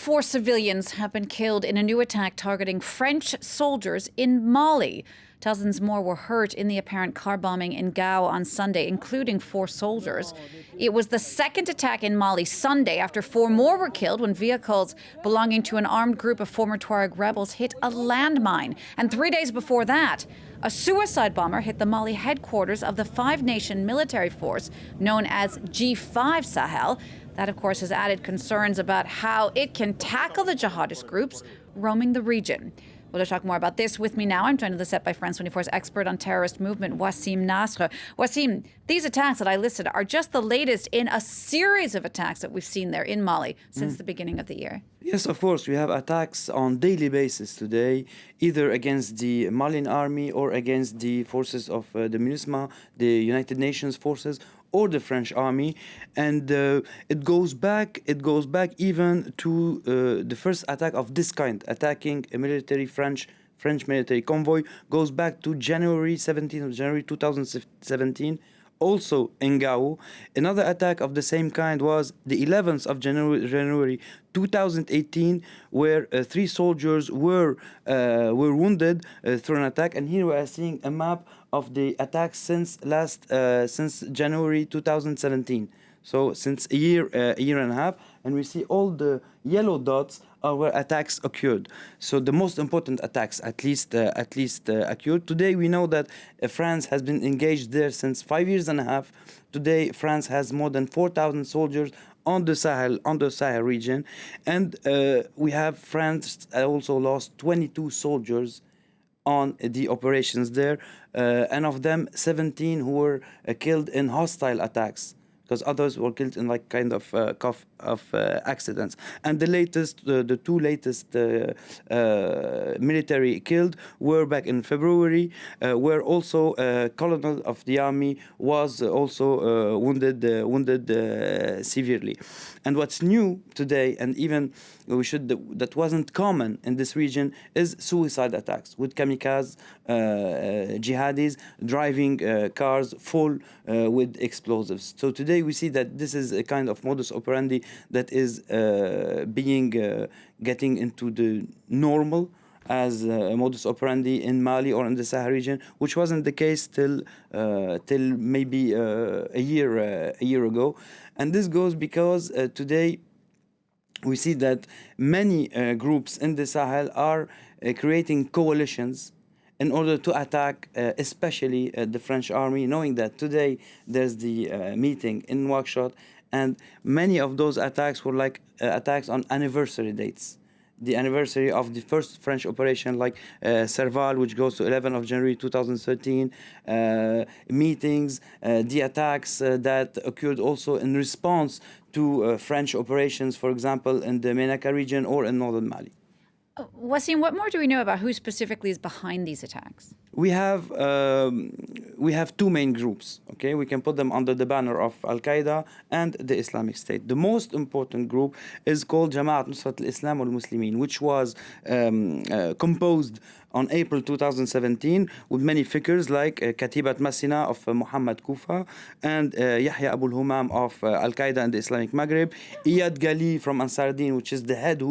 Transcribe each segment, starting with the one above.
4 civilians have been killed in a new attack targeting French soldiers in Mali. Dozens more were hurt in the apparent car bombing in Gao on Sunday, including 4 soldiers. It was the second attack in Mali Sunday after 4 more were killed when vehicles belonging to an armed group of former Tuareg rebels hit a landmine. And 3 days before that, a suicide bomber hit the Mali headquarters of the 5-nation military force known as G5 Sahel. That, of course, has added concerns about how it can tackle the jihadist groups roaming the region. Well, to talk more about this with me now, I'm joined on the set by France 24's expert on terrorist movement, Wassim Nasr. Wassim, these attacks that I listed are just the latest in a series of attacks that we've seen there in Mali since the beginning of the year. Yes, of course. We have attacks on daily basis today, either against the Malian army or against the forces of the MINUSMA, the United Nations forces, or the French army, and it goes back even to the first attack of this kind, attacking a military French military convoy, goes back to January 2017. Also in Gao, another attack of the same kind was the 11th of January 2018, where 3 soldiers were wounded through an attack. And here we are seeing a map of the attacks since January 2017. So since a year and a half, and we see all the yellow dots are where attacks occurred. So the most important attacks, at least occurred. Today we know that France has been engaged there since 5 years and a half. Today France has more than 4,000 soldiers on the Sahel region, and we have France also lost 22 soldiers on the operations there, and of them 17 who were killed in hostile attacks, because others were killed in like kind of accidents. And the 2 latest military killed were back in February, where also a colonel of the army was also wounded severely. And what's new today, and even that wasn't common in this region, is suicide attacks with kamikaze jihadis driving cars full with explosives. So today we see that this is a kind of modus operandi that is getting into the normal as a modus operandi in Mali or in the Sahel region, which wasn't the case till maybe a year ago. And this goes because today we see that many groups in the Sahel are creating coalitions in order to attack especially the French army, knowing that today there's the meeting in Nouakchott, and many of those attacks were like attacks on anniversary dates. The anniversary of the first French operation, like Serval, which goes to 11th of January 2013, meetings, the attacks that occurred also in response to French operations, for example, in the Menaka region or in northern Mali. Wassim, what more do we know about who specifically is behind these attacks? We have 2 main groups. Okay, we can put them under the banner of Al Qaeda and the Islamic State. The most important group is called Jama'at Nusrat al-Islam wal-Muslimin, which was composed on April 2017 with many figures like Katibat Masina of Muhammad Kufa, and Yahya Abu al-Humam of Al Qaeda and the Islamic Maghreb, Iyad Ghali from Ansar Din, who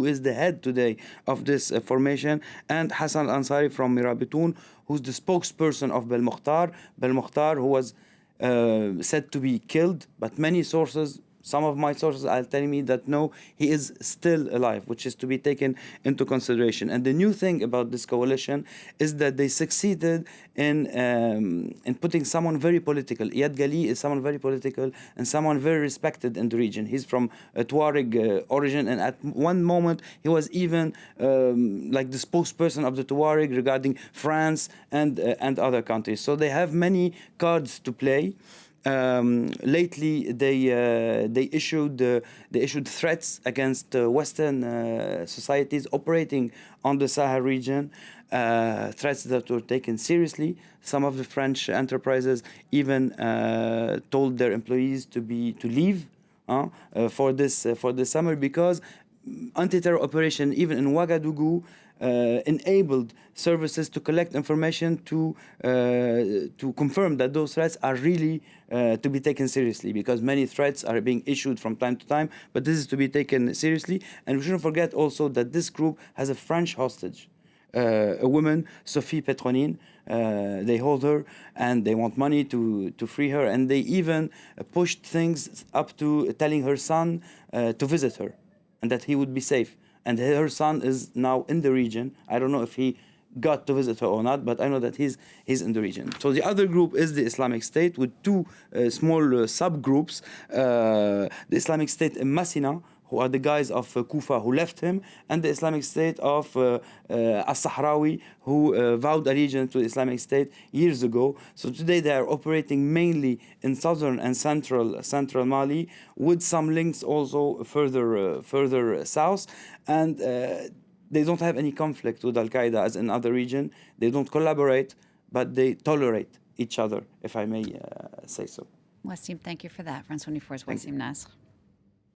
is the head today of this formation, and Hassan al-Ansari from Mirabitoun, who's the spokesperson of Belmokhtar, who was said to be killed, but some of my sources are telling me that no, he is still alive, which is to be taken into consideration. And the new thing about this coalition is that they succeeded in putting someone very political. Iyad Ghali is someone very political and someone very respected in the region. He's from a Tuareg origin, and at one moment he was even like the spokesperson of the Tuareg regarding France and other countries. So they have many cards to play. Lately, they issued threats against Western societies operating on the Sahel region, threats that were taken seriously. Some of the French enterprises even told their employees to leave for this summer, because anti-terror operation, even in Ouagadougou, enabled services to collect information to confirm that those threats are really to be taken seriously, because many threats are being issued from time to time, but this is to be taken seriously. And we shouldn't forget also that this group has a French hostage, a woman, Sophie Petronin. They hold her and they want money to free her, and they even pushed things up to telling her son to visit her and that he would be safe. And her son is now in the region. I don't know if he got to visit her or not, but I know that he's in the region. So the other group is the Islamic State with two small subgroups. The Islamic State in Masina, who are the guys of Kufa who left him, and the Islamic State of As-Sahrawi, who vowed allegiance to the Islamic State years ago. So today they are operating mainly in southern and central Mali, with some links also further south. And they don't have any conflict with Al-Qaeda as in other regions. They don't collaborate, but they tolerate each other, if I may say so. Wassim, thank you for that. France 24's Wassim Nasr.